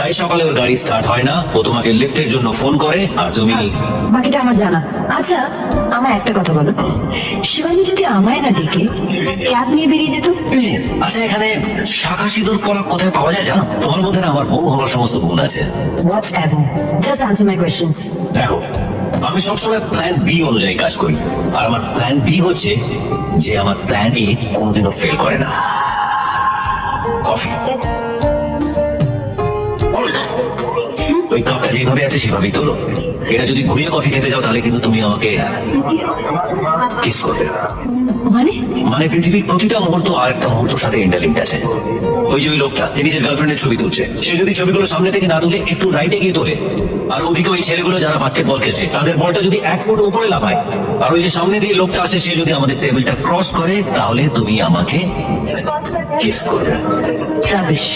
তাই সকালে ওর গাড়ি স্টার্ট হয় না, ও তোমাকে লিফটের জন্য ফোন করে আর তুমি বাকিটা আমার জানা। আচ্ছা আমায় একটা কথা বলো, শিবানী যদি আমায় না ডেকে ক্যাব নিয়ে বেরিয়ে যেত? আচ্ছা এখানে শাখা সিঁদুর করা কোথায় পাওয়া যায় জানো? তোমার মধ্যে না আমার বউ হওয়ার সমস্ত গুণ আছে। What ever, just answer my questions. দেখো আমি সবসময় প্ল্যান বি অনুযায়ী কাজ করি, আর আমার প্ল্যান বি হচ্ছে যে আমার প্ল্যান এ কোনোদিনও ফেল করে না। কফি। ওই কাপটা যেভাবে আছে সেভাবেই তোলো। এটা যদি ঘুরিয়ে কফি খেতে যাও তাহলে কিন্তু তুমি আমাকে কিস করবে। মানে মানে পৃথিবীর প্রতিটা মুহূর্ত আর একটা মুহূর্তের সাথে ইন্টারলিঙ্কড আছে। ওই যে ওই লোকটা নিজের গার্লফ্রেন্ডের ছবি তুলছে, সে যদি ছবিগুলো সামনে থেকে না তুলে একটু রাইটে গিয়ে তোলে, আর ওদিকে ওই ছেলেগুলো যারা বাস্কেটবল খেলছে তাদের বলটা যদি 1 ফুট উপরে লাফায়, আর ওই যে সামনে দিয়ে লোকটা আসে সে যদি আমাদের টেবিলটা ক্রস করে, তাহলে তুমি আমাকে কিস করবে। রাবিশ।